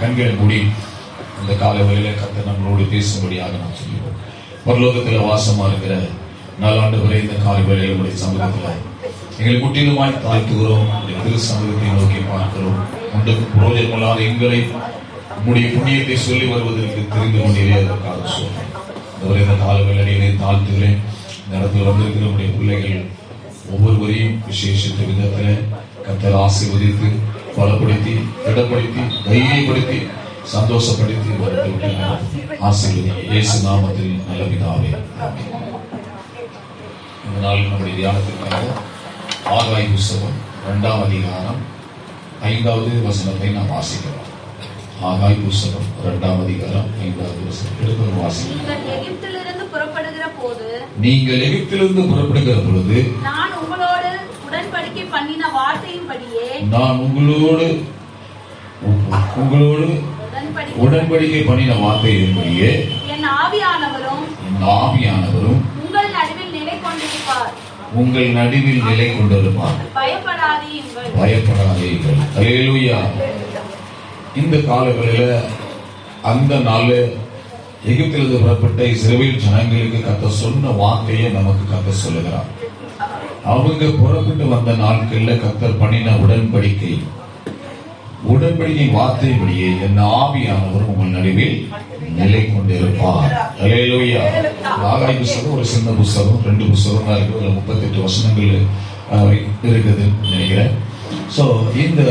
கண்களை மூடி இந்த காலை வேளையில கர்த்தர் நம்மளோடு பேசும்படியாக நாம் சொல்லுவோம். பரலோகத்தில் வாசமா இருக்கிற நாலாண்டு வரை இந்த காலை வேளையில உடைய சமூகத்தில் எங்களை முற்றிலுமாய் தாழ்த்துகிறோம். திரு சமூகத்தை நோக்கி பார்க்கிறோம். ஒன்றுக்கு புரோஜனமில்லாத எங்களை உங்களுடைய புண்ணியத்தை சொல்லி வருவதற்கு தெரிந்து கொண்டே அதற்காக சொல்றேன். இந்த கால வேளையிலே தாழ்த்துகிறேன். இந்த இடத்துல வந்திருக்கிற நம்முடைய பிள்ளைகள் ஒவ்வொருவரையும் விசேஷித்த விதத்தில் கர்த்தர் ஆசீர்வதித்து பலப்படுத்தி திடப்படுத்தி தைரியப்படுத்தி சந்தோஷப்படுத்தி வரட்டு ஆசீர்வதி இயேசு நாமத்தில் நல்ல பிதாவே. இந்த நாள் நம்முடைய தியானத்திற்காக ஆகாய் புஸ்தகம் 2ஆம் அதிகாரம் 5வது வசனத்தை நாம் வாசிக்கிறோம். ஆகாய் புஸ்தகம் 2ஆம் அதிகாரம் 5வது வசனம் எடுத்து வாசிக்கிறோம். நீங்கள் எகிப்திலிருந்து புறப்படுகிற பொழுது நான் உங்களோடு உடன்படிக்கை பண்ணின வார்த்தையின்படியே உடன்படிக்கை பண்ணின வார்த்தையின்படியே என் ஆவியானவரும் உங்கள் நடுவில் நிலை கொண்டிருப்பார். பயப்படாதீர்கள். அல்லேலூயா. இந்த காலங்களில அந்த நாள் எகிப்திலிருந்து புறப்பட்ட இஸ்ரவேல் ஜனங்களுக்கு கர்த்தர் சொன்ன வார்த்தையை நமக்கு கர்த்தர் சொல்லுகிறார். அவங்க புறப்பட்டு வந்த நாட்கள்ல கர்த்தர் பண்ணின உடன்படிக்கை வார்த்தையின்படியே என் ஆவியானவர் உங்கள் நடுவில் நிலை கொண்டிருப்பார். அல்லேலூயா. ஆகாய் புஸ்தகம் ஒரு சின்ன புஸ்தகம், 2 புஸ்தகம் தான் இருக்கு. 38 வசனங்கள் இருக்குது நினைக்கிறேன். சோ இந்த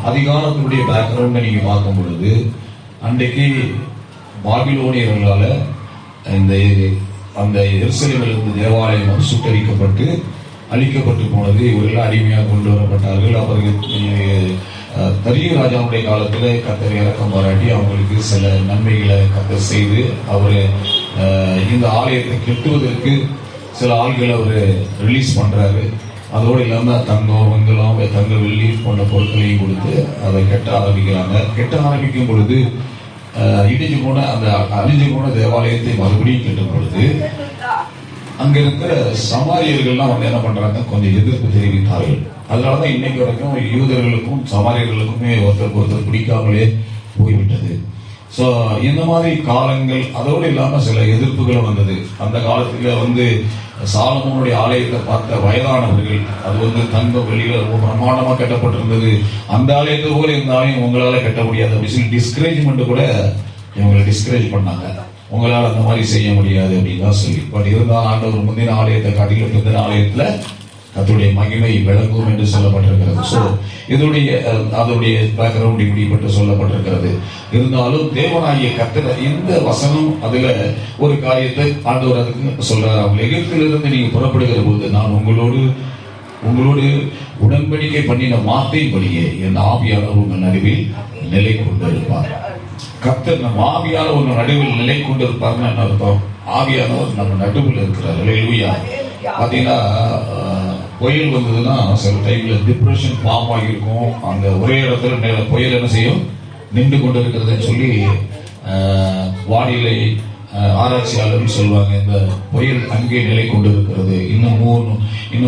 அதிகாரத்தினுடைய பேக்ரவுண்டை நீங்க பார்க்கும் பொழுது அன்றைக்கு பாபிலோனியர்களால அந்த எருசலேமிலிருந்து தேவாலயம் சுட்டரிக்கப்பட்டு அழிக்கப்பட்டு போனது. இவர்கள் அடிமையாக கொண்டு வரப்பட்டார்கள். அவர்கள் தரியு ராஜாவுடைய காலத்துல கர்த்தர் இறக்கம் பாராட்டி அவங்களுக்கு சில நன்மைகளை கர்த்தர் செய்து அவரு இந்த ஆலயத்தை கெட்டுவதற்கு சில ஆள்களை அவரு ரிலீஸ் பண்றாரு. அதோடு இல்லாம தங்கம் வெங்கலம் தங்க வெள்ளி போன்ற பொருட்களையும் கொடுத்து அதை கெட்ட ஆரம்பிக்கும் பொழுது அழிஞ்சு போன தேவாலயத்தை மறுபடியும் கெட்டும் பொழுது அங்க இருக்கிற சமாரியர்கள்லாம் வந்து என்ன பண்றாங்க, கொஞ்சம் எதிர்ப்பு தெரிவித்தார்கள். அதனாலதான் இன்னைக்கு வரைக்கும் யூதர்களுக்கும் சமாரியர்களுக்குமே ஒருத்தருக்கு பிடிக்காமலே போய்விட்டது. சோ இந்த மாதிரி காலங்கள் அதோடு இல்லாம சில எதிர்ப்புகளும் வந்தது. அந்த காலத்துல வந்து சாலமோனுடைய ஆலயத்தை பார்த்த வயதானவர்கள் அது வந்து தங்க வெள்ளியில பிரமாண்டமா கட்டப்பட்டிருந்தது. அந்த ஆலயத்தை போல இந்த ஆலயம் உங்களால கட்ட முடியாது அப்படின்னு சொல்லி டிஸ்கரேஜ்மெண்ட் கூட இவங்களை டிஸ்கரேஜ் பண்ணாங்க. உங்களால் அந்த மாதிரி செய்ய முடியாது அப்படின்னு தான் சொல்லி. பட் இருந்தால் ஆண்டவர் முந்தின ஆலயத்தை காட்டிலும் பிந்தின ஆலயத்துல கர்த்தருடைய மகிமை விளங்கும் என்று சொல்லப்பட்டிருக்கிறது. ஸோ அதோடைய பேக்ரவுண்ட் இப்படிப்பட்டு சொல்லப்பட்டிருக்கிறது. இருந்தாலும் தேவனாகிய கர்த்தர் இந்த வசனம் அதுல ஒரு காரியத்தை ஆண்டவர் அதுக்கு சொல்றாரு. அவங்க எகிப்திலிருந்து நீங்க புறப்படுகிற போது நான் உங்களோடு உடன்படிக்கை பண்ணின வார்த்தையின்படியே என் ஆவியானவர் உங்கள் நடுவில் நிலை கொண்டிருப்பார். கர்த்தர் நம்ம ஆவியானவர் உங்கள் நடுவில் நிலை கொண்டிருப்பார்னு என்ன அர்த்தம்? ஆவியானவர் நம்ம நடுவில் இருக்கிறார். அல்லேலூயா. பாத்தீங்கன்னா புயல் வந்ததுன்னா சில டைம்ல டிப்ரெஷன் ஃபார்ம் ஆகியிருக்கும். அந்த ஒரே இடத்துல புயல் என்ன செய்யும், நின்று கொண்டு இருக்கிறதுன்னு சொல்லி வானிலை ஆராய்ச்சியாளர்கள் சொல்லுவாங்க. இந்த புயல் அங்கே நிலை கொண்டு இருக்கிறது, இன்னும்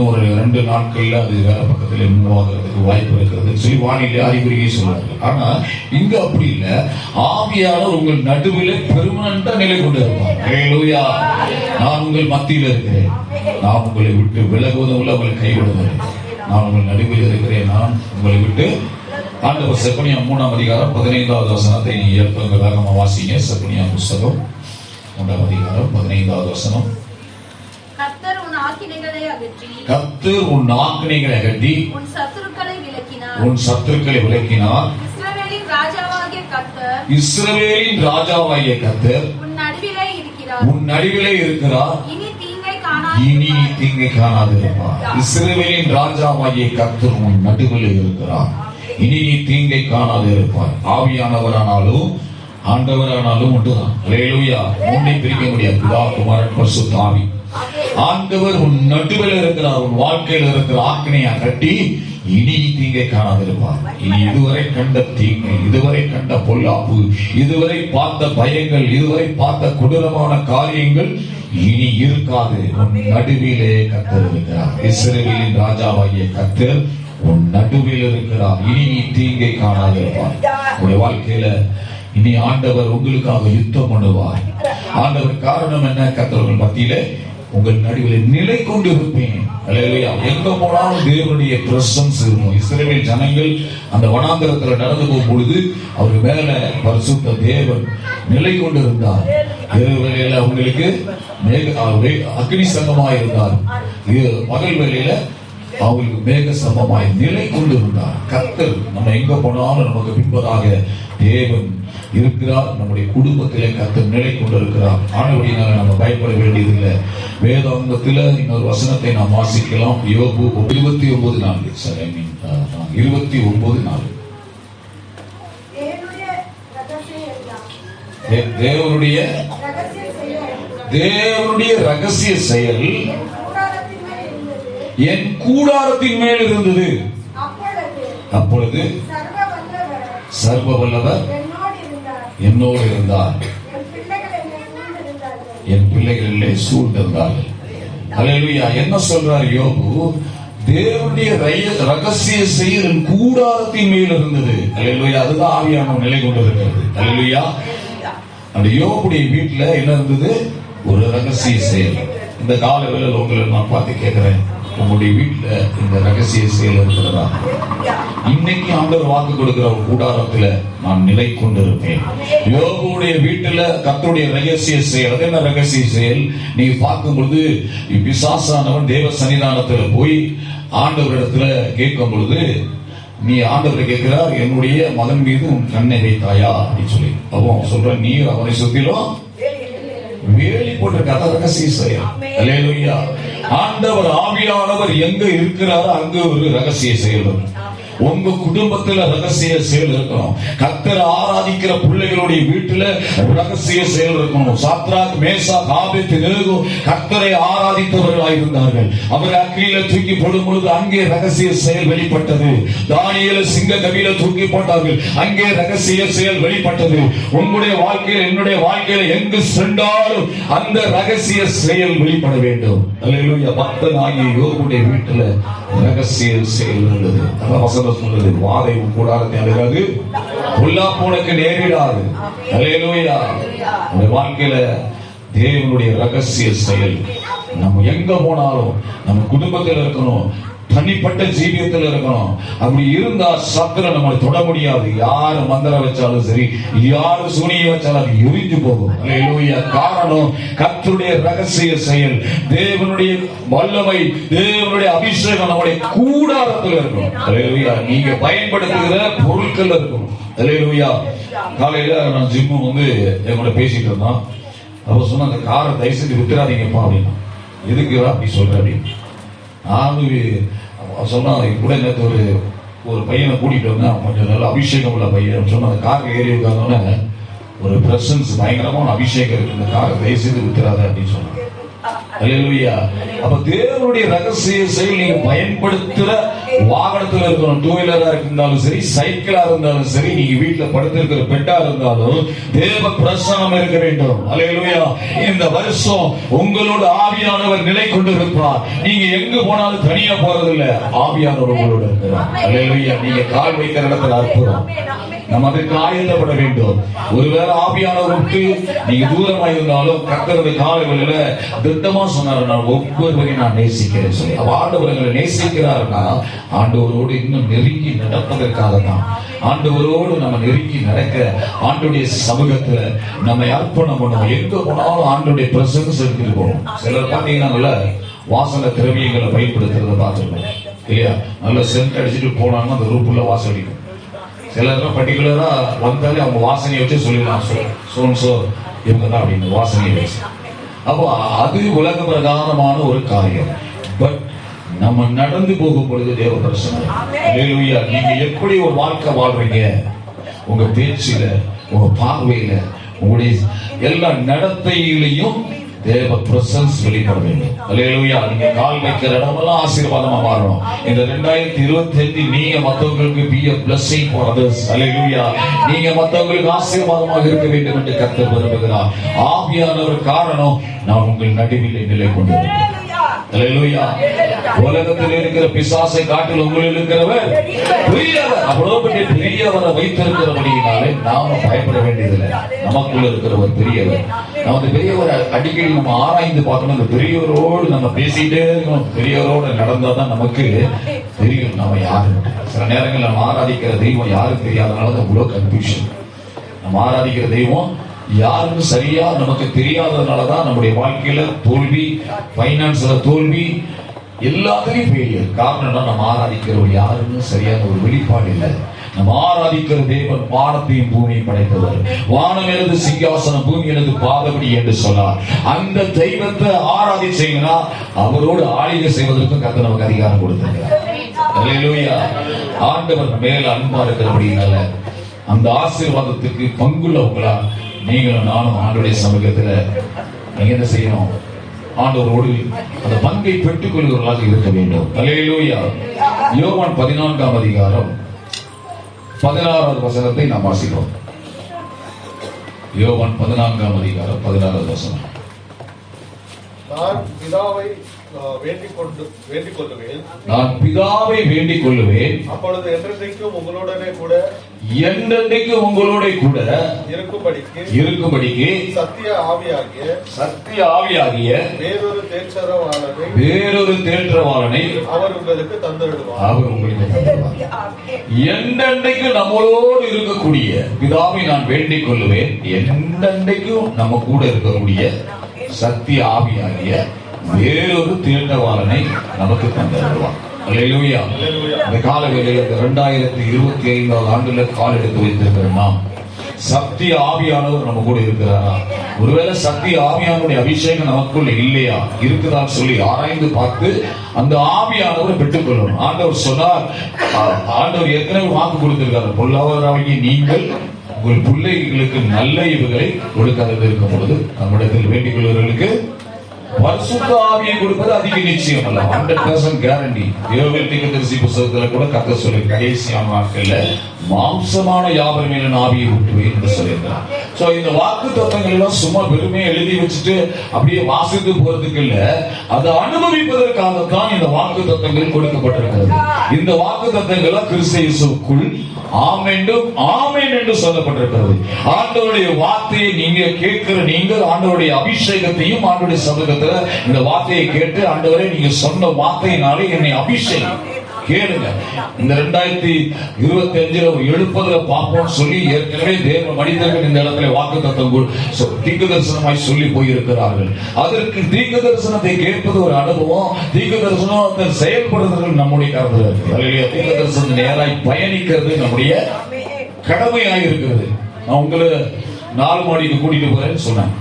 ஒரு 2 நாட்கள்ல அது வேற பக்கத்துல மூவ் ஆகிறதுக்கு வாய்ப்பு இருக்கிறது சொல்லி வானிலை அறிகுறியை சொல்லுவாங்க. ஆனா இங்க அப்படி இல்ல. ஆவியானவர் உங்கள் நடுவில் பெர்மனண்டா நிலை கொண்டு இருப்பார். அல்லேலூயா. நான் உங்கள் மத்தியில் இருக்கிறேன், நான் உங்களை விட்டு விலகுவதும் இல்லை, உங்களை கைவிடுவதில்லை. நான் உங்கள் நடுவில் இருக்கிறேன், நான் உங்களை விட்டு. ஆண்டவர் செப்பனியா 3ஆம் அதிகாரம் 15வது வசனத்தை நீங்க ஏற்பங்க வேகமா வாசிங்க. செப்பனியா புஸ்தகம் 3ஆம் அதிகாரம் 15வது வசனம். கர்த்தர் உன் ஆக்கினைகளை அகற்றி உன் சத்துருக்களை விலக்கினார். இஸ்ரவேலின் ராஜாவாகிய கர்த்தர் உன் நடுவிலே இருக்கிறார். இனி தீங்கை காணாது இருப்பார். இஸ்ரவேலின் ராஜாவாகிய கர்த்தர் உன் நடுவிலே இருக்கிறார். இனி நீ தீங்கை காணாது இருப்பார். ஆவியானவரானாலும் ஆண்டவரானாலும் ஒன்றுதான். அல்லேலூயா. உன்னை பிரிக்க முடியாது. பிதா குமாரன் பரிசுத்த ஆவி. ஆண்டவர் உன் நடுவில் இருக்கிறார். உன் வாழ்க்கையில் இருக்கிற ஆக்கினையை கட்டி இனி தீங்கை காணாதிருப்பார். இனி இதுவரை கண்ட தீங்கை, இதுவரை கண்ட பொல்லாப்பு, இதுவரை பார்த்த பயங்கள், இதுவரை பார்த்த கொடூரமான காரியங்கள் இனி இருக்காது. உன் நடுவிலே கர்த்தர் இருக்கிறார். இஸ்ரவேலின் ராஜாவாகிய கர்த்தர் உன் நடுவில் இருக்கிறார். இனி நீ தீங்கை காணாதிருப்பார். உங்களுடைய வாழ்க்கையில இனி ஆண்டவர் உங்களுக்காக யுத்தம் பண்ணுவார். ஆண்டவர் காரணம் என்ன? கர்த்தர்கள் மத்தியிலே உங்கள் நடுவில் நிலை கொண்டு இருப்பேன். அல்லேலூயா. எங்க போனாலும் தேவனுடைய பிரசன்ஸ் இருக்கும். இஸ்ரவேல் ஜனங்கள் அந்த வனாந்தரத்துல நடந்து போகும் பொழுது அவர் மேல பரிசுத்த தேவன் நிலை கொண்டு இருந்தார். இரவு வேளையில அவங்களுக்கு அக்னி சங்கமாய் இருந்தார். பகல் வேளையில அவங்களுக்கு மேக சமமாய் நிலை கொண்டு இருந்தார். கர்த்தர் நம்ம எங்க போனாலும் நமக்கு பின்பதாக தேவன் இருக்கிறார். நம்முடைய குடும்பத்திலே கர்த்தர் நிலை கொண்டு இருக்கிறார். ஆனபடினால நம்ம பயப்பட வேண்டியதில்லை. வேதாந்தத்தில் இன்னொரு வசனத்தை நாம் வாசிக்கலாம். யோபு 29:4. சரி, 29:4. தேவனுடைய ரகசிய செயல் என் கூடாரத்தின் மேல் இருந்தது. அப்பொழுது சர்வ வல்லவர் என்னோடு இருந்தார். என் பிள்ளைகளிலே சூழ்ந்திருந்தார்கள். அல்லேலூயா. என்ன சொல்றார் யோபு? தேவனுடைய ரகசிய செயல் என் கூடாரத்தின் மேல் இருந்தது. அல்லேலூயா. அதுதான் ஆவியானவர் நிலை கொண்டிருக்கிறது. அல்லேலூயா. அந்த யோபுடைய வீட்டுல என்ன இருந்தது? ஒரு ரகசிய செயல். இந்த கால வேளையில உங்களை நான் பார்த்து கேட்கிறேன், உங்களுடைய வீட்டுல இந்த ரகசிய செயல் இருக்கிறதா? இன்னைக்கு ஆண்டவர் வாக்கு கொடுக்கிற கூடாரத்துல நான் நிலை கொண்டிருப்பேன். யோபுடைய வீட்டுல கர்த்தருடைய ரகசிய செயல். அது என்ன ரகசிய செயல்? நீங்க பார்க்கும் பொழுது பிசாசானவன் தேவ சன்னிதானத்துல போய் ஆண்டவரிடத்துல கேட்கும் பொழுது, நீ ஆண்டவரை கேட்கிறார், என்னுடைய மகன் மீது உன் கண்ணை வைத்தாயா அப்படின்னு சொல்லி. அவன் சொல்ற, நீர் அவனை சுத்திலும் வேலி போட்டிருக்காத ரகசிய செயல். அல்லேலூயா. ஆண்டவர் ஆவியானவர் எங்க இருக்கிறாரோ அங்க ஒரு ரகசிய செயல் இருக்கும். உங்க குடும்பத்துல ரகசிய செயல் இருக்கணும். கர்த்தரை ஆராதிக்கிற பிள்ளைகளுடைய வீட்டுல ரகசிய செயல் இருக்கணும். சாத்ராக், மேஷாக், ஆபேத்நேகோ கர்த்தரை ஆராதித்தவர்களாய் இருந்தார்கள். அவர் அக்கினியில தூக்கி போடும் பொழுது அங்கே ரகசிய செயல் வெளிப்பட்டது. தானியேலை சிங்க கவியில தூக்கி போட்டார்கள், அங்கே ரகசிய செயல் வெளிப்பட்டது. உங்களுடைய வாழ்க்கையில், என்னுடைய வாழ்க்கையில எங்கு சென்றாலும் அந்த ரகசிய செயல் வெளிப்பட வேண்டும். அல்லேலூயா. பக்தனாகிய யோபுடைய வீட்டுல ரகசிய செயல் இருந்தது. வசனம் சொல்றது, வாதை உன் கூடாரத்தை அணுகாது, பொல்லாப்பு உனக்கு நேரிடாது. அல்லேலூயா. இந்த வாழ்க்கையில தேவனுடைய ரகசிய செயல் நம்ம எங்க போனாலும் நம்ம குடும்பத்தில் இருக்கணும், தனிப்பட்ட ஜீவியத்தில் இருக்கணும். அப்படி இருந்தா சத்துரு நம்மளை தொட முடியாது. யாரு மந்திரம் வச்சாலும் சரி, யாரு சூனியம் வச்சாலும் அது எரிஞ்சு போகும். அல்லேலூயா. காரணம் கர்த்தருடைய ரகசிய செயல், தேவனுடைய வல்லமை, தேவனுடைய அபிஷேகம் நம்முடைய கூடாரத்தில் இருக்கும். அல்லேலூயா. நீங்க பயன்படுத்துகிற பொருட்கள் இருக்கும். அல்லேலூயா. காலையில நான் ஜிம்மு எங்களோட பேசிட்டு இருந்தோம். அப்ப சொன்ன, அந்த காரை தயவு செஞ்சு வித்துறாதீங்கப்பா அப்படின்னா. எதுக்கு அப்படி சொல்ற அப்படின்னு சொன்னா, கூட நேற்று ஒரு பையனை கூட்டிட்டு வந்தேன். கொஞ்சம் நல்ல அபிஷேகம் உள்ள பையன் சொன்ன, அந்த கார் ஏறி உட்கார்ந்தோன்னே ஒரு பிரசன்ஸ், பயங்கரமான அபிஷேகம் இருக்கு, இந்த காரை தயவு செய்து வித்துறாத அப்படின்னு சொன்னாங்க. அல்லேலூயா. அப்ப தேவனுடைய ரகசிய செயல் நீங்க பயன்படுத்துற வாகனத்துல இருக்கணும். டூ வீலரா இருந்தாலும் சரி, சைக்கிளா இருந்தாலும் சரி, நீங்க வீட்டுல படுத்திருக்கிற பெட்டா இருந்தாலும் தேவ பிரசன்னம் இருக்க வேண்டும். அல்லேலூயா. இந்த வருஷம் உங்களோட ஆவியானவர் நிலை கொண்டு இருப்பார். நீங்க எங்க போனாலும் தனியா போறது இல்ல, ஆவியானவர் உங்களோட இருக்கிறார். அல்லேலூயா. நீங்க கால் வைக்கிற இடத்துல அற்புதம். நம்ம அதற்கு ஆயத்தப்பட வேண்டும். ஒருவேளை ஆவியானவர் விட்டு நீங்க தூரமா இருந்தாலும் கர்த்தருடைய காலங்களில திட்டமா சொன்னாரு, நான் ஒவ்வொருவரையும் நான் நேசிக்கிறேன் சொல்லி. ஆண்டவர்களை நேசிக்கிறாருன்னா ஆண்டவரோடு இன்னும் நெருங்கி நடப்பதற்காக தான். ஆண்டவரோடு நம்ம நெருங்கி நடக்க ஆண்டுடைய சமூகத்துல நம்ம அர்ப்பணம் பண்ணுவோம். எங்க போனாலும் ஆண்டுடைய பிரசன்ஸ் எடுத்துட்டு போகணும். சிலர் பாத்தீங்கன்னா வாசனை திரவியங்களை பயன்படுத்துறத பார்த்துருக்கோம் இல்லையா? நல்ல சென்ட் அடிச்சுட்டு போனாங்கன்னா அந்த ரூப்புள்ள வாசம் அடிக்கும். சிலர் பர்டிகுலரா வந்தாலே அவங்க வாசனையை வச்சு சொல்லிடலாம், சோ இவங்க தான் அப்படின்னு வாசனையை வச்சு. அப்போ அது உலக பிரதானமான ஒரு காரியம். பட் நம்ம நடந்து போகும் பொழுது தேவ பிரசன்னம். அல்லேலூயா. நீங்க எப்படி ஒரு வாழ்க்கை வாழ்றீங்க, உங்க பேச்சில, உங்க பார்வையில, உங்களுடைய எல்லா நடத்தையிலையும் தேவ பிரசன்ஸ் வெளிப்பட வேண்டும். அல்லேலூயா. நீங்க கால் வைக்கிற இடமெல்லாம் ஆசீர்வாதமா மாறணும். இந்த 2025 நீங்க மற்றவங்களுக்கு be a blessing for others. அல்லேலூயா. நீங்க மற்றவங்களுக்கு ஆசீர்வாதமாக இருக்க வேண்டும் என்று கர்த்தர் விரும்புகிறார். ஆவியானவர் காரணம் நான் உங்கள் நடுவில் நிலை கொண்டிருக்கிறேன். அல்லேலூயா. உலகத்தில் இருக்கிற பிசாசை காட்டில் உங்களில் இருக்கிறவர் பெரியவர். அவ்வளவு பெரியவரை வைத்திருக்கிறபடியினாலே நாம பயப்பட வேண்டியதில்லை. நமக்குள்ள இருக்கிறவர் பெரியவர். நம்ம அந்த பெரியவரை அடிக்கடி நம்ம ஆராய்ந்து பார்க்கணும். அந்த பெரியவரோடு நம்ம பேசிட்டே இருக்கணும். பெரியவரோடு நடந்தா தான் நமக்கு தெரியும் நம்ம யாரு. சில நேரங்கள் நம்ம ஆராதிக்கிற தெய்வம் யாருக்கு தெரியாதனால தான் இவ்வளவு கன்ஃபியூஷன். நம்ம ஆராதிக்கிற தெய்வம் யாருன்னு சரியா நமக்கு தெரியாததுனாலதான் நம்முடைய வாழ்க்கையில தோல்வி, பைனான்ஸ்ல தோல்வி, எல்லாத்துலயும் ஃபெயிலியர். காரணம் நம்ம ஆராதிக்கிறவர் யாருன்னு சரியான ஒரு வெளிப்பாடு இல்லை. நம்ம ஆராதிக்கிற தேவன் வானத்தையும் பூமியை படைத்தவர். வானம் எனது சிங்காசனம், பூமி எனது பாதபடி என்று சொன்னார். அந்த தெய்வத்தை ஆராதிச்சீங்கன்னா அவரோடு ஆளுகை செய்வதற்கும் கர்த்தர் நமக்கு அதிகாரம் கொடுத்திருக்கிறார். அல்லேலூயா. ஆண்டவர் மேல அன்பா இருக்கிறபடினால அந்த ஆசீர்வாதத்துக்கு பங்குள்ளவங்களா நீங்களும் நானும் ஆண்டவருடைய சமூகத்துல நீங்க என்ன செய்யணும்? ஆண்டவரோடு அந்த பங்கை பெற்றுக் கொள்கிறவர்களாக இருக்க வேண்டும். அல்லேலூயா. யோவான் 14ஆம் அதிகாரம் 16வது வசனத்தை நாம் வாசிக்கிறோம். யோவான் 14ஆம் அதிகாரம் 16வது வசனம். நான் பிதாவை வேண்டிக் கொள்ளுவேன். நான் பிதாவை வேண்டிக் கொள்ளுவேன். அப்பொழுது என்றென்றைக்கும் உங்களுடனே கூட இருக்கும்படிக்கு சத்திய ஆவியாகிய வேறொரு தேற்றவாளனை அவர் உங்களுக்கு தந்தருவார். என்றென்றைக்கு நம்மளோடு இருக்கக்கூடிய பிதாவை நான் வேண்டிக் கொள்ளுவேன். என்றென்றைக்கும் நம்ம கூட இருக்கக்கூடிய சத்திய ஆவியாகிய வேறொரு தேற்றவாளனை நமக்கு தந்தருவார். அல்லேலூயா. இந்த காலவேளையில் 2025ஆம் ஆண்டுல கால் எடுத்து வைத்திருக்கிற நாம் சத்திய ஆவியானவர் நம்ம கூட இருக்கிறாரா? ஒருவேளை சத்திய ஆவியானுடைய அபிஷேகம் நமக்குள்ள இல்லையா, இருக்குதான்னு சொல்லி ஆராய்ந்து பார்த்து அந்த ஆவியானவரை பெற்றுக்கொள்ளணும். ஆண்டவர் சொன்னார், ஆண்டவர் ஏற்கனவே வாக்கு கொடுத்திருக்காரு, பொல்லாதவராகிய நீங்கள் உங்கள் பிள்ளைகளுக்கு நல்ல ஈவுகளை கொடுக்காதது இருக்கும் பொழுது நம்மிடத்தில் வேண்டிக் கொள்வர்களுக்கு பரிசுத்த ஆவியை கொடுப்பது அதிக நிச்சயம் அல்ல, 100% கேரண்டி. யோவேல் தீர்க்கதரிசி புத்தகத்துல கூட கர்த்தர் சொல்லி கடைசியான நாட்கள்ல மாம்சமான யாவர் மேல ஆவியை ஊற்றுவேன் என்று சொல்லியிருக்கிறார். சோ இந்த வாக்கு தத்தங்கள் எல்லாம் சும்மா பெருமையை எழுதி வச்சுட்டு அப்படியே வாசித்து போறதுக்கு இல்ல, அதை அனுபவிப்பதற்காகத்தான் இந்த வாக்கு தத்தங்கள் கொடுக்கப்பட்டிருக்கிறது. இந்த வாக்கு தத்தங்கள் கிறிஸ்து இயேசுவுக்குள் ஆமென் என்று சொல்லப்பட்டிருக்கிறது. ஆண்டவருடைய வார்த்தையை நீங்க கேட்கிற நீங்கள் ஆண்டவருடைய அபிஷேகத்தையும் ஆண்டவருடைய சமூகத்துல இந்த வார்த்தையை கேட்டு, ஆண்டவரே நீங்க சொன்ன வார்த்தையினாலே என்னை அபிஷேகம் கேளுங்க. இந்த 2025 ஒரு எழுப்பதுல பார்ப்போம் சொல்லி ஏற்கனவே தேவ மனிதர்கள் இந்த இடத்துல வாக்கு தத்தங்கள் தீர்க்க தரிசனமாய் சொல்லி போயிருக்கிறார்கள். அதற்கு தீர்க்க தரிசனத்தை கேட்பது ஒரு அனுபவம், தீர்க்க தரிசனத்தை செயல்படுத்துறது நம்முடைய கருத்து. தீர்க்க தரிசனம் நேராய் பயணிக்கிறது நம்முடைய கடமையாய் இருக்கிறது. நான் உங்களை 4 மாடிக்கு கூட்டிட்டு போறேன்னு சொன்னேன்.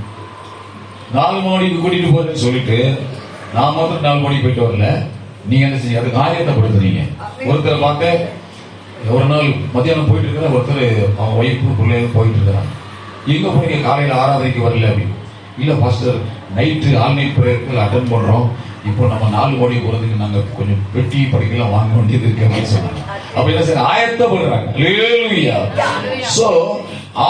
4 மாடிக்கு கூட்டிட்டு போறேன்னு சொல்லிட்டு நான் மாத்திரம் 4 மாடிக்கு போயிட்டு வரல. நீங்க என்ன செய்ய, அதுக்கு ஆயத்தப்படுத்துறீங்க. ஒருத்தரை பார்க்க ஒரு நாள் மத்தியானம் போயிட்டு இருக்கிற ஒருத்தர் அவன் ஒய்ஃபு பிள்ளைங்க போயிட்டு இருக்கிறாங்க. எங்க போய் காலையில ஆராதனைக்கு வரல அப்படின்னு. இல்ல பாஸ்டர், நைட்டு ஆல் நைட் பிரேயருக்கு அட்டென்ட் பண்றோம். இப்போ நம்ம 4 கோடி போறதுக்கு நாங்க கொஞ்சம் பெட்டி படிக்கலாம் வாங்க வேண்டியது இருக்கு அப்படின்னு சொன்னாங்க. அப்ப என்ன செய்ய ஆயத்தப்படுறாங்க. அல்லேலூயா. சோ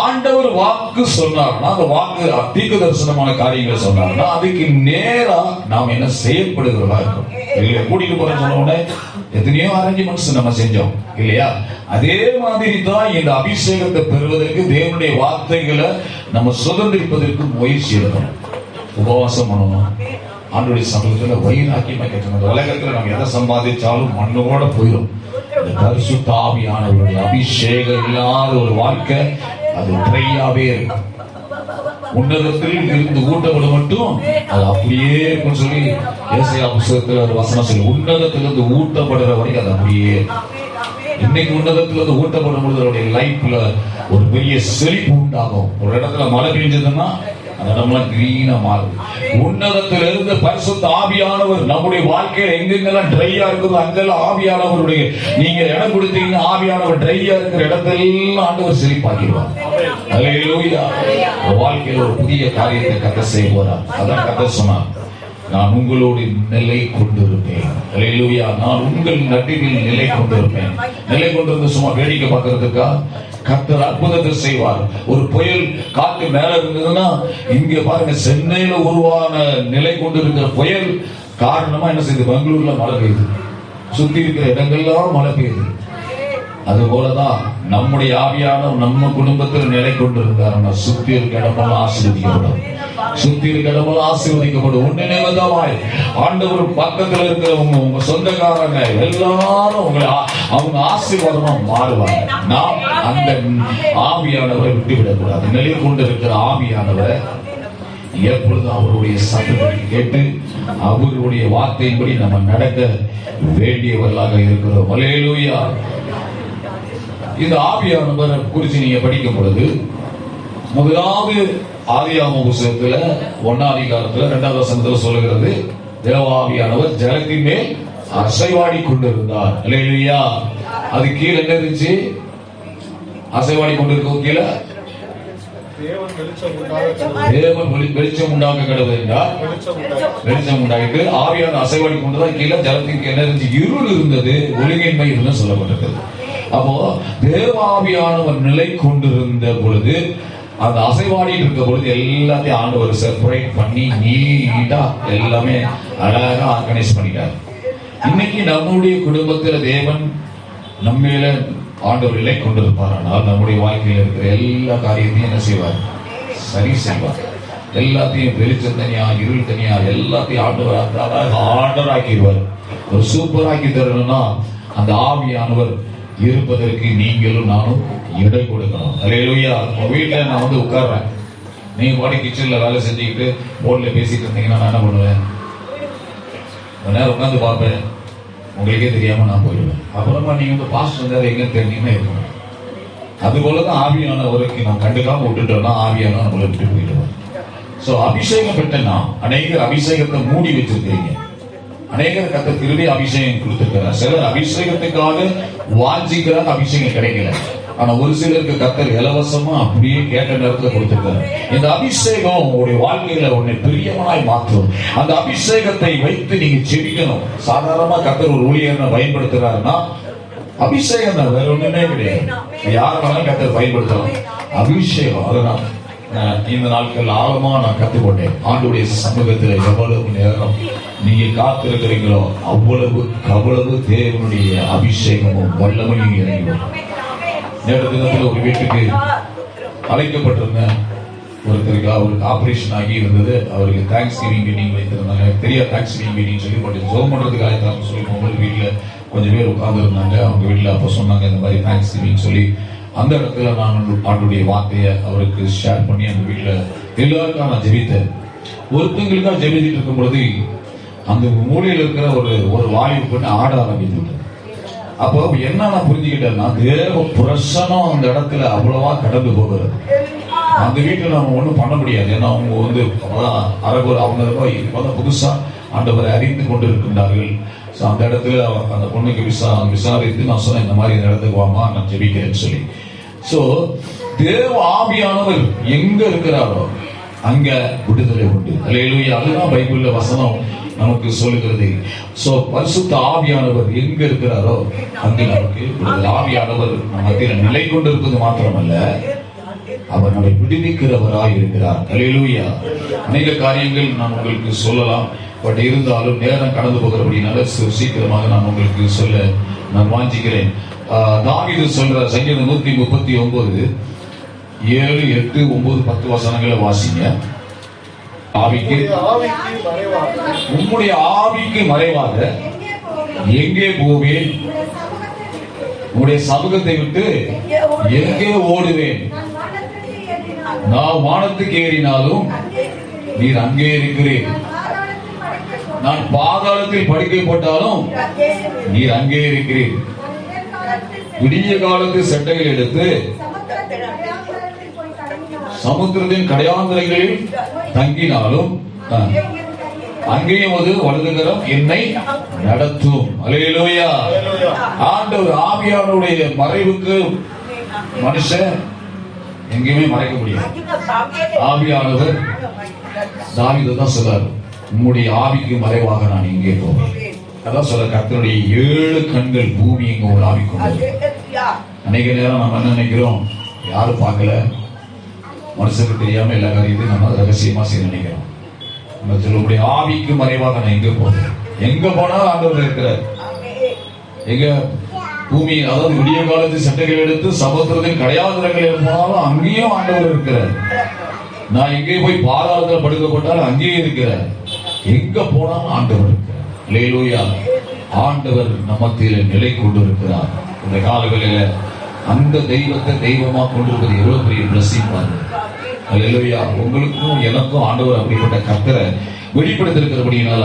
ஆண்டவர் வாக்கு சொன்னார்னா, அந்த வாக்கு தீர்க்க தரிசனமான காரியங்களை சொன்னார்னா அதுக்கு நேரா நாம் என்ன செயல்படுகிறதா இருக்கும். இல்லையா, கூட்டிட்டு போறேன்னு சொன்ன உடனே எத்தனையோ அரேஞ்ச்மெண்ட்ஸ் நம்ம செஞ்சோம் இல்லையா? அதே மாதிரி தான் இந்த அபிஷேகத்தை பெறுவதற்கு தேவனுடைய வார்த்தைகளை நம்ம சுதந்திரிப்பதற்கு முயற்சி எடுக்கணும். உபவாசம் பண்ணணும், ஆண்டவருடைய சமூகத்துல வைராக்கியமா கேட்கணும். உலகத்துல நம்ம எதை சம்பாதிச்சாலும் மண்ணோட போயிடும். இந்த பரிசுத்த ஆவியானவருடைய அபிஷேகம் இல்லாத ஒரு வாழ்க்கை அது ட்ரையாவே இருக்கும். உன்னதத்தில் இருந்து ஊட்டப்படும் மட்டும் அது அப்படியே இருக்கும் சொல்லி ஏசாயா புத்தகத்துல ஒரு வசனம் சொல்லி, உன்னதத்திலிருந்து ஊட்டப்படுற வரைக்கும் அது அப்படியே. இன்னைக்கு உன்னதத்திலிருந்து ஊட்டப்படும் பொழுது அவருடைய லைஃப்ல ஒரு பெரிய செழிப்பு உண்டாகும். ஒரு இடத்துல மழை பெஞ்சதுன்னா அந்த இடம்லாம் கிரீனா மாறும். உன்னதத்திலிருந்து பரிசுத்த ஆவியானவர் நம்முடைய வாழ்க்கையில எங்கெங்கெல்லாம் ட்ரையா இருக்குதோ அங்கெல்லாம் ஆவியானவருடைய நீங்க இடம் கொடுத்தீங்கன்னா ஆவியானவர் ட்ரையா இருக்கிற இடத்தெல்லாம் ஆண்டவர் செழிப்பாக்கிடுவார். அல்லேலூயா. வாழ்க்கையில ஒரு புதிய காரியத்தை கர்த்தர் செய்ய போறார். அதான் கர்த்தர் சொன்னார், நான் உங்களோடு நிலை கொண்டிருப்பேன். அல்லேலூயா. நான் உங்கள் நடுவில் நிலை கொண்டிருப்பேன். நிலை கொண்டிருந்து சும்மா வேடிக்கை பார்க்கறதுக்கா? கர்த்தர் அற்புதத்தை செய்வார். ஒரு புயல் காற்று மேல இருந்ததுன்னா இங்க பாருங்க, சென்னையில உருவான நிலை கொண்டிருக்கிற புயல் காரணமா என்ன செய்யுது? பெங்களூர்ல மழை பெய்யுது, சுத்தி இருக்கிற இடங்கள்லாம் மழை பெய்யுது. அது போலதான் நம்முடைய ஆவியானவர் நம்ம குடும்பத்தில் நிலை கொண்டிருந்தாருன்னா சுத்தி இருக்க இடமெல்லாம் ஆசீர்வதிக்கப்படும், சுத்தி இருக்க இடமெல்லாம் ஆசீர்வதிக்கப்படும். ஒன்னு நிமித்தமாய் ஆண்டவர் பக்கத்தில் இருக்கிறவங்க, உங்க சொந்தக்காரங்க எல்லாரும் அவங்க ஆசீர்வாதமா மாறுவாங்க. நாம் அந்த ஆவியானவரை விட்டுவிடக்கூடாது. நிலை கொண்டிருக்கிற ஆவியானவரை எப்பொழுதும் அவருடைய சத்தத்தை கேட்டு அவருடைய வார்த்தையின்படி நம்ம நடக்க வேண்டியவர்களாக இருக்கிறோம். அல்லேலூயா. இந்த ஆவியானவரை குறித்து நீங்க படிக்கும் பொழுது முதலாவது ஆதியாகம புத்தகத்துல 1ஆம் அதிகாரத்துல 2வது வசனத்துல சொல்லுகிறது, தேவாவியானவர் ஜலத்தின் மேல் அசைவாடி கொண்டிருந்தார். அல்லேலூயா. அது கீழே என்ன இருந்துச்சு? அசைவாடி கொண்டிருக்கும் கீழே தேவன் வெளிச்சம் உண்டாக கடவுள் என்றார். வெளிச்சம் உண்டாகிட்டு ஆவியான அசைவாடி கொண்டுதான் கீழே ஜலத்திற்கு என்ன இருந்துச்சு? இருள் இருந்தது, ஒழுங்கின்மை இருந்தது சொல்லப்பட்டது. அப்போ தேவாவியானவர் நிலை கொண்டிருந்த பொழுது, அந்த அசைவாடி இருக்க பொழுது எல்லாத்தையும் ஆண்டவர் செப்பரேட் பண்ணி நீட்டா எல்லாமே அழகா ஆர்கனைஸ் பண்ணிட்டார். இன்னைக்கு நம்முடைய குடும்பத்தில் தேவன் நம்மையில ஆண்டவர் நிலை கொண்டிருப்பார். ஆனால் நம்முடைய வாழ்க்கையில் இருக்கிற எல்லா காரியத்தையும் என்ன செய்வார்? சரி செய்வார். எல்லாத்தையும் வெளிச்சம் தனியா, இருள் தனியா, எல்லாத்தையும் ஆர்டர் ஆக்கிடுவார். ஒரு சூப்பர் ஆக்கி தரணும்னா அந்த ஆவியானவர் இருப்பதற்கு நீங்களும் நானும் இடம் கொடுக்கணும். அல்லேலூயா. உங்க வீட்டுல நான் உட்கார்றேன், நீங்க பாடி கிச்சன்ல வேலை செஞ்சுக்கிட்டு போன்ல பேசிட்டு இருந்தீங்கன்னா நான் என்ன பண்ணுவேன்? கொஞ்ச நேரம் உட்காந்து பார்ப்பேன், உங்களுக்கே தெரியாம நான் போயிடுவேன். அப்புறமா நீங்க பாஸ்ட் வந்தாரு எங்க தெரிஞ்சீங்கன்னா இருக்கணும். அது போலதான் ஆவியானவருக்கு நான் கண்டுக்காம விட்டுட்டோம்னா ஆவியானவர் நம்மளை விட்டு போயிடுவோம். சோ அபிஷேகம் பெற்றனா அநேகர் அபிஷேகத்தை மூடி வச்சிருக்கீங்க, அநேகர் கத்த திரும்பி அபிஷேகம் கொடுத்திருக்கிறார். சிலர் அபிஷேகத்துக்காக வாஞ்சிக்கிறாங்க, அபிஷேகம் கிடைக்கல. ஆனா ஒரு சிலருக்கு கத்தர் இலவசமா அப்படியே கேட்ட நேரத்துல கொடுத்திருக்காரு. இந்த அபிஷேகம் உங்களுடைய வாழ்க்கையில உன்னை பிரியமாய் மாற்றும். அந்த அபிஷேகத்தை வைத்து நீங்க செபிக்கணும். சாதாரணமா கத்தர் ஒரு ஊழியரை பயன்படுத்துறாருன்னா அபிஷேகம் தான், வேற ஒண்ணுமே கிடையாது. யாரெல்லாம் கத்தர் பயன்படுத்தலாம் அபிஷேகம். அதனால் இந்த நாட்கள் ஆழமா நான் கத்துக்கொண்டேன். ஆண்டுடைய சமூகத்தில் எவ்வளவு நேரம் நீங்க காத்திருக்கிறீங்களோ அவ்வளவு தேவனுடைய அபிஷேகமும் வல்லமையும் இறங்கி வரும். நேரத்தில் ஒரு வீட்டுக்கு அழைக்கப்பட்டிருந்த ஒருத்தருக்கு அவருக்கு ஆபரேஷன் ஆகி இருந்தது. அவருக்கு தேங்க்ஸ் கிவிங் மீட்டிங் வைத்திருந்தாங்க. பெரிய தேங்க்ஸ் கிவிங் மீட்டிங் சொல்லி போட்டு ஜோம் பண்றதுக்கு ஆயத்தாங்க சொல்லி போகும்போது வீட்டுல கொஞ்சம் பேர் உட்கார்ந்து இருந்தாங்க. அவங்க வீட்டுல அப்ப சொன்னாங்க இந்த மாதிரி தேங்க்ஸ் கிவிங் சொல்லி. அந்த இடத்துல நான் ஆண்டுடைய வார்த்தையை அவருக்கு ஷேர் பண்ணி அந்த வீட்டுல எல்லாருக்கும் நான் ஜெபித்தேன். ஒருத்தங்களுக்கா ஜெபிச்சுட்டு இருக்கும் பொழுது அந்த மூலையில் இருக்கிற ஒரு வாயு பண்ணி ஆட ஆரம்பித்து. அப்போ என்ன நான் புரிஞ்சுக்கிட்டேன்னா தேவ பிரசனம் அந்த இடத்துல அவ்வளவா கடந்து போகிறது. அந்த வீட்டுல நம்ம ஒண்ணும் பண்ண முடியாது. ஏன்னா அவங்க அரபுர் அவங்க புதுசா ஆண்டவரை அறிந்து கொண்டு இருக்கின்றார்கள். அந்த இடத்துல அந்த பொண்ணுக்கு விசாரித்து நான் சொன்னேன் இந்த மாதிரி இந்த இடத்துக்கு வாமா நான் ஜெபிக்கிறேன்னு சொல்லி. சோ தேவ ஆவியானவர் எங்க இருக்கிறாரோ அங்க விடுதலை உண்டு. அல்லேலூயா. அதுதான் பைபிள்ல வசனம் நமக்கு சொல்லுகிறது. சோ பரிசுத்த ஆவியானவர் எங்க இருக்கிறாரோ அங்கு நமக்கு விடுதலை. ஆவியானவர் மத்தியில நிலை கொண்டு இருப்பது மாத்திரமல்ல, அவர் நம்மை விடுவிக்கிறவராய் இருக்கிறார். அல்லேலூயா. அநேக காரியங்கள் நான் உங்களுக்கு சொல்லலாம். பட் இருந்தாலும் நேரம் கடந்து போகிறபடினால சீக்கிரமாக நான் உங்களுக்கு சொல்ல நான் வாஞ்சிக்கிறேன். தாவீது சொல்ற சங்கீதம் 139 7, 8, 9, 10 வசனங்களை வாசிங்க. உம்முடைய ஆவிக்கு மறைவாக எங்கே போவேன்? உங்களுடைய சமூகத்தை விட்டு எங்கே ஓடுவேன்? நான் வானத்துக்கு ஏறினாலும் நீர் அங்கே இருக்கிறேன். நான் பாதாளத்தில் படுக்கை போட்டாலும் நீர் அங்கே இருக்கிறேன். விடிய காலத்து செட்டைகள் எடுத்து சமுத்திரத்தின் கடையாந்திரங்களில் தங்கினாலும் அங்கேயும் அது வலதுகரம் என்னை நடத்தும். அல்லேலூயா. ஆண்டவர் ஆவியானவருடைய மறைவுக்கு மனுஷன் எங்கேயுமே மறைக்க முடியாது. ஆவியானவர் தாவீது தான் சொல்றாரு, உம்முடைய ஆவிக்கு மறைவாக நான் எங்கே போவேன்? அதான் சொல்ற கர்த்தருடைய 7 கண்கள் பூமி எங்க ஒரு ஆவி கொண்டது. அநேக நேரம் நம்ம என்ன நினைக்கிறோம், யாரும் பார்க்கல, மனுஷனுக்கு தெரியாம எல்லா காரியத்தையும் நம்ம ரகசியமா செய்ய நினைக்கிறோம். உங்களுடைய ஆவிக்கு மறைவாக நான் எங்க போறேன்? எங்க போனாலும் ஆண்டவர் இருக்கிறார். எங்க பூமி, அதாவது விடிய காலத்து சட்டைகள் எடுத்து சமுத்திரத்தின் கடையாந்திரங்கள் போனாலும் அங்கேயும் ஆண்டவர் இருக்கிறார். நான் எங்கே போய் பாதாளத்தில் படுக்கப்பட்டாலும் அங்கேயும் இருக்கிறார். எங்க போனாலும் ஆண்டவர் இருக்கிறார். அல்லேலூயா. ஆண்டவர் நமத்தில நிலை கொண்டு இருக்கிறார். இந்த காலங்களில அந்த தெய்வத்தை தெய்வமா கொண்டிருப்பது எவ்வளவு பெரிய பிளஸிங் பாருங்க. அல்லேலூயா. உங்களுக்கும் எனக்கும் ஆண்டவர் அப்படிப்பட்ட கர்த்தரை வெளிப்படுத்திருக்கிறபடினால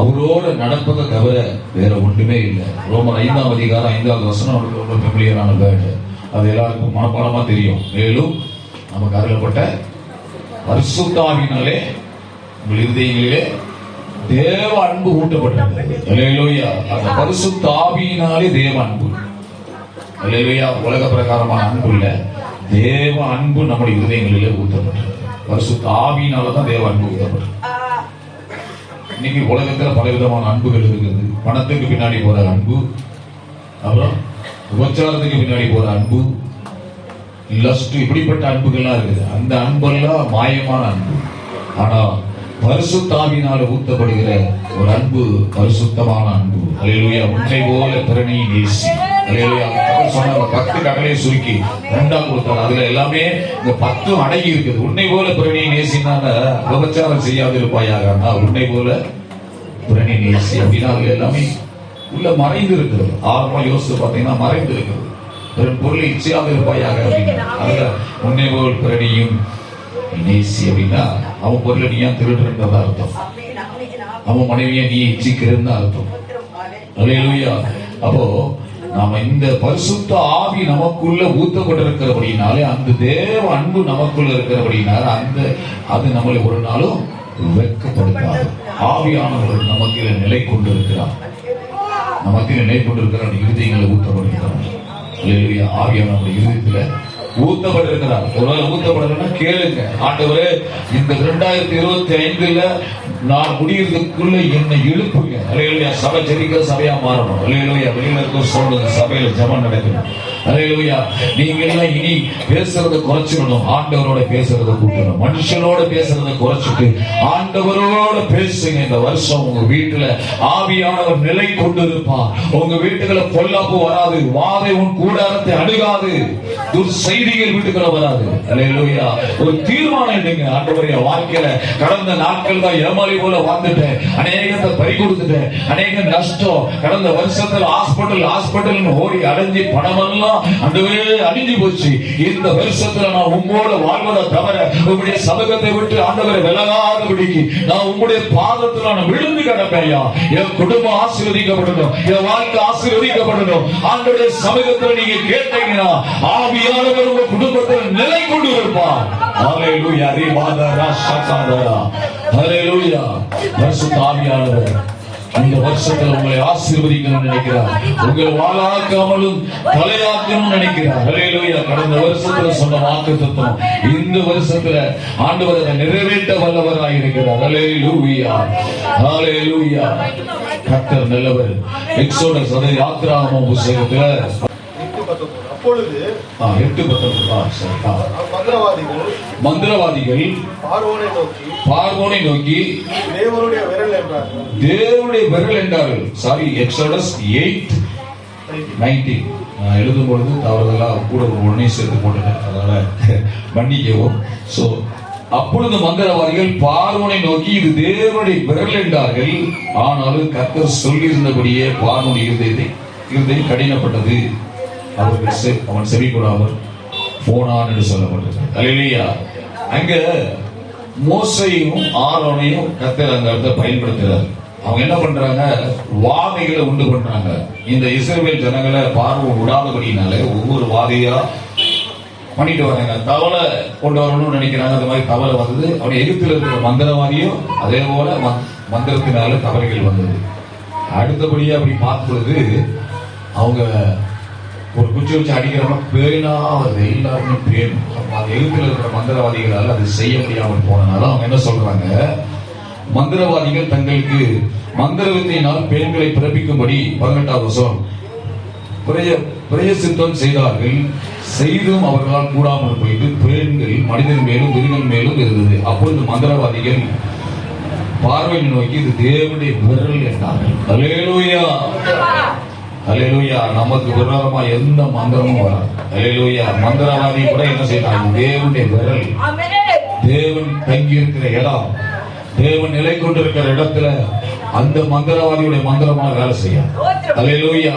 அவரோட நடப்பதை தவிர வேற ஒன்றுமே இல்லை. ரோமர் 5ஆம் அதிகாரம் 5வது வசனம் அவருக்கு ரொம்ப ஃபெமிலியரான வேர்டு. அது எல்லாருக்கும் மனப்பாடமா தெரியும். மேலும் நமக்கு அருளப்பட்ட பரிசுத்த ஆவியினாலே உங்கள் இருதயங்களிலே தேவ அன்பு ஊட்டப்பட்டது. அல்லேலூயா. அந்த பரிசுத்த ஆவியினாலே தேவ அன்பு. அல்லேலூயா. உலக பிரகாரமான அன்பு இல்ல, தேவ அன்பு நம்முடைய இருதயங்களிலே ஊட்டப்பட்டது. பரிசுத்த ஆவியினாலதான் தேவ அன்பு ஊட்டப்பட்டது. இன்னைக்கு உலகத்துல பலவிதமான அன்புகள் இருக்குது. பணத்துக்கு பின்னாடி போற அன்பு, அப்புறம் உபச்சாரத்துக்கு பின்னாடி போற அன்பு, லஸ்ட், இப்படிப்பட்ட அன்புகள்லாம் இருக்குது. அந்த அன்பெல்லாம் மாயமான அன்பு. ஆனா பரிசுத்த ஆவியினால ஊத்தப்படுகிற ஒரு அன்பு பரிசுத்தமான அன்பு. அல்லேலூயா. உன்னை போல பிறனை நேசி. அல்லேலூயா. சொன்ன 10 கட்டளையை சுருக்கி 2ஆ கொடுத்தாரு. அதுல எல்லாமே இந்த 10 அடங்கி இருக்குது. உன்னை போல பிறனை நேசினால விபச்சாரம் செய்யாது இருப்பாயாக. உன்னை போல பிறனை நேசி அப்படின்னா அதுல எல்லாமே உள்ள மறைந்து இருக்கிறது. ஆரம்பமா யோசித்து பார்த்தீங்கன்னா மறைந்து இருக்கிறது. பொருளை இச்சையாக இருப்பாயாக அப்படின்னா அதுல உன்னை போல் பிறனையும் நேசி அப்படின்னா அவன் பொருளை நீ ஏன் திருடுறதா அர்த்தம். அவன் மனைவியை நீ இச்சிக்கிறன்னு அர்த்தம். அல்லேலூயா. அப்போ நாம இந்த பரிசுத்த ஆவி நமக்குள்ள ஊத்தப்பட்டிருக்கிறபடினாலே, அந்த தேவ அன்பு நமக்குள்ள இருக்கிறபடினால அது நம்மளை ஒரு நாளும் வெட்கப்படுத்தாது. ஆவியானவர் நமக்கு நிலை கொண்டிருக்கிறார். நமக்கு நிலை கொண்டிருக்கிறார். இருதயங்களை ஊத்தப்படுகிறார். அல்லேலூயா. ஆவியானவர் இருதயத்துல ஊத்தப்பட்டிருக்கிறார். ஒரு நாள் ஊத்தப்படலன்னா கேளுங்க, ஆண்டவரே இந்த 2025ல நான் முடியறதுக்குள்ள என்னை எழுப்புங்க. அல்லேலூயா. சபை ஜெபிக்கிற சபையா மாறணும். அல்லேலூயா. வெளியில இருக்க சொல்லுங்க, சபையில ஜெபம் நடக்கணும். அல்லேலூயா. நீங்க எல்லாம் இனி பேசுறத குறைச்சிடணும். ஆண்டவரோட பேசுறத கூட்டணும். மனுஷனோட பேசுறத குறைச்சிட்டு ஆண்டவரோட பேசுங்க. இந்த வருஷம் உங்க வீட்டுல ஆவியானவர் நிலை கொண்டு இருப்பார். உங்க வீட்டுகளை பொல்லாப்பு வராது. வாதை உன் கூடாரத்தை அணுகாது. செய்திகள் வீட்டுக்குள்ள வராது. அல்லேலூயா. ஒரு தீர்மானம் எடுங்க. ஆண்டவருடைய வாழ்க்கையில கடந்த நாட்கள் தான் ஏமாளி போல வாழ்ந்துட்டேன், அநேகத்தை பறி கொடுத்துட்டேன், அநேக நஷ்டம். கடந்த வருஷத்துல ஹாஸ்பிட்டல் ஓடி அடைஞ்சி பணமெல்லாம் ஆண்டவரே அழிஞ்சு போச்சு. இந்த வருஷத்துல நான் உங்களோட வாழ்வதை தவிர உங்களுடைய சமூகத்தை விட்டு ஆண்டவரை விலகாதபடிக்கு நான் உங்களுடைய பாதத்தில் நான் விழுந்து கிடப்பேயா. என் குடும்பம் ஆசீர்வதிக்கப்படணும், என் வாழ்க்கை ஆசீர்வதிக்கப்படணும். ஆண்டவருடைய சமூகத்தில் நீங்க கேட்டீங்கன்னா ஆவியானவர் உங்க குடும்பத்தில் நிலை கொண்டு இருப்பார். ஹல்லேலூயா. ரிவாதரா ஷகாதரா. ஹல்லேலூயா. பரிசுத்த ஆவியானவர் இந்த வருஷத்துல உங்களை ஆசீர்வதிக்கணும்னு நினைக்கிறார். உங்களை வாழாக்காமலும் தலையாக்கணும்னு நினைக்கிறார். ஹல்லேலூயா. கடந்த வருஷத்துல சொன்ன வாக்குத்தத்தம் இந்த வருஷத்துல ஆண்டவர் அதை நிறைவேற்ற வல்லவராக இருக்கிறார். ஹல்லேலூயா. ஹல்லேலூயா. கர்த்தர் நல்லவர். எக்ஸோடஸ் அதாவது யாத்திராகமம் புத்தகத்துல அப்பொழுது 8:19 மந்திரவாதிகள் பார்வோனை நோக்கி தேவனுடைய விரல் என்றார்கள். சாரி, எக்ஸோடஸ் 8:19 நான் எழுதும் பொழுது தவறுதலா கூட உடனே சேர்த்து போட்டேன், அதனால மன்னிக்கவும். சோ அப்பொழுது மந்திரவாதிகள் பார்வோனை நோக்கி இது தேவனுடைய விரல் என்றார்கள். ஆனாலும் கர்த்தர் சொல்லியிருந்தபடியே பார்வோனுடைய இருதயம் கடினப்பட்டது. அவன் செவி கொடாமல் போனான் என்று சொல்லப்பட்டது. அல்லேலூயா. அங்க மோசையும் ஆரோனையும் கர்த்தர் அந்த இடத்தை பயன்படுத்துறாரு. அவங்க என்ன பண்றாங்க, வாதைகளை உண்டு பண்றாங்க. இந்த இஸ்ரவேல் ஜனங்களை பார்வை விடாதபடினால ஒவ்வொரு வாதையா பண்ணிட்டு வராங்க. தவளை கொண்டு வரணும்னு நினைக்கிறாங்க. அந்த மாதிரி தவளை வந்தது. அவருடைய எகிப்தில் இருக்கிற மந்திரவாதியும் அதே போல மந்திரத்தினால தவறுகள் வந்தது. அடுத்தபடியா அப்படி பார்க்குறது அவங்க ஒரு குச்சி வச்சு அடிக்கிறவங்க பேனா வருது. எல்லாருமே பேணும். எகிப்தில் இருக்கிற மந்திரவாதிகளால் அது செய்ய முடியாமல் போனனால அவங்க என்ன சொல்றாங்க, மந்திரவாதிகள் தங்களுக்கு மந்திர வித்தையினால் பெண்களை பிறப்பிக்கும்படி 18வது வசனம் பிரயசித்தம் செய்தார்கள். செய்தும் அவர்களால் கூடாமல் போயிட்டு பெண்கள் மனிதன் மேலும் மிருகன் மேலும் இருந்தது. அப்பொழுது மந்திரவாதிகள் பார்வையை நோக்கி இது தேவனுடைய விரல் என்றார்கள். அல்லேலூயா, அல்லேலூயா. நமக்கு விரோதமா எந்த மந்திரமும் வராது. அல்லேலூயா. மந்திரவாதி கூட என்ன செய்யறாங்க? தேவனுடைய விரல், தேவன் தங்கி இருக்கிற இடம், தேவன் நிலை கொண்டிருக்கிற இடத்துல அந்த மந்திரவாதியுடைய மந்திரமா வேலை செய்யும். அல்லேலூயா.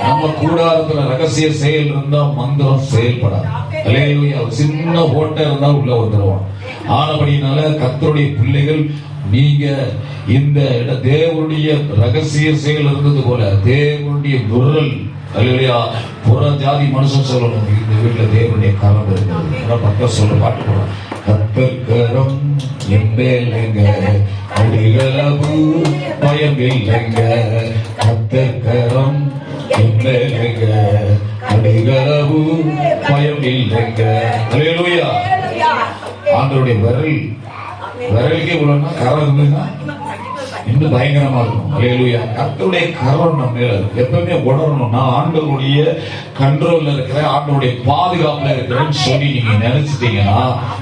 நம்ம கூடாரத்துல ரகசிய செயல் இருந்தா மந்திரம் செயல்படாது. அல்லேலூயா. சின்ன ஓட்டை இருந்தா உள்ள வந்துடுவான். ஆனபடினால கர்த்தருடைய பிள்ளைகள், நீங்க இந்த தேவனுடைய ரகசிய செயல் இருந்தது போல தேவனுடைய விரல், அல்லேலூயா. புற ஜாதி மனுஷன் சொல்லணும், இந்த வீட்டுல தேவனுடைய கரம் இருக்கிறது. பக்கம் சொல்ல பாட்டு போறோம். கர்த்தர் கரம் எம்பேலங்க, அடிகளவு பயம் இல்லைங்க. கர்த்தர் கரம் எம்பேலங்க, அடிகளவு பயம் இல்லைங்க. அல்லேலூயா. ஆண்டவருடைய விரல், விரலுக்கே இவ்வளவுனா கரம் இருந்ததுன்னா இன்னும் பயங்கரமா இருக்கும். அல்லேலூயா. கர்த்தருடைய கரம் நம்ம மேல எப்பவுமே உணரணும். நான் ஆண்டவருடைய கண்ட்ரோல்ல இருக்கிறேன், ஆண்டவருடைய பாதுகாப்புல இருக்கிறேன்னு சொல்லி நீங்க நினைச்சிட்டீங்கன்னா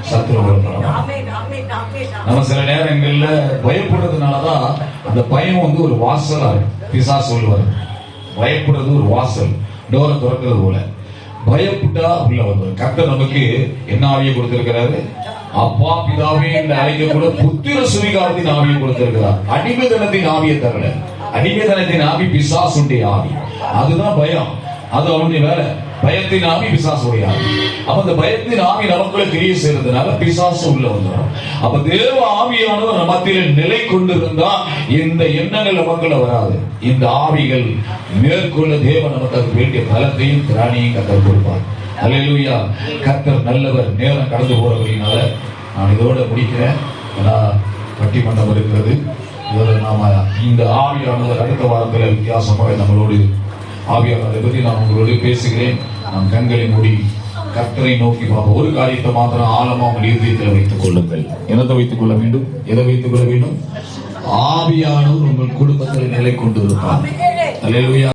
சத்துரு உணரணும். நம்ம சில நேரங்கள்ல பயப்படுறதுனாலதான் அந்த பயம் வந்து ஒரு வாசலா இருக்கு. பிசாசு சொல்லுவாரு, பயப்படுறது ஒரு வாசல், டோரை திறக்கிறது போல. பயப்பட்டா உள்ள வந்து கர்த்தர் நமக்கு என்ன ஆவியை கொடுத்திருக்கிறாரு? அப்பா பிதாவே என்று அழைக்க கூட புத்திர சுவிகாரத்தின் ஆவியை கொடுத்திருக்கிறார். அடிமைதனத்தின் ஆவியை தரல. அடிமைதனத்தின் ஆவி பிசாசுடைய ஆவி. அதுதான் பயம், அது அவனுடைய வேலை. பயத்தின் ஆவி பிசாசுடைய ஆவி. அப்ப அந்த பயத்தின் ஆவி நமக்குள்ள கிரியை செய்யறதுனால பிசாசு உள்ள வந்துடும். அப்ப தேவ ஆவியானவர் நம்ம மத்தியில் நிலை கொண்டிருந்தா இந்த எண்ணங்கள் நமக்குள்ள வராது. இந்த ஆவிகள் மேற்கொள்ள தேவன் நமக்கு வேண்டிய பலத்தையும் திராணியும் கத்தர் கொடுப்பார். அல்லேலூயா. கர்த்தர் நல்லவர். நேரம் கடந்து போறவர்களால நான் இதோட முடிக்கிறேன். பட்டிமன்றம் இருக்கிறது. இதோட நாம இந்த ஆவியானவர் அடுத்த வாரத்தில் வித்தியாசமாக நம்மளோடு ஆவியானவரை பற்றி நான் உங்களோடு பேசுகிறேன். நாம் கண்களை மூடி கர்த்தரை நோக்கி பார்ப்போம். ஒரு காரியத்தை மாத்திரம் ஆழமா உங்கள் இதயத்தில் வைத்துக் கொள்ளுங்கள். என்னத்தை வைத்துக் கொள்ள வேண்டும்? எதை வைத்துக் கொள்ள வேண்டும்? ஆவியானவர் உங்கள் குடும்பத்தில் நிலை கொண்டு இருப்பார். அல்லேலூயா.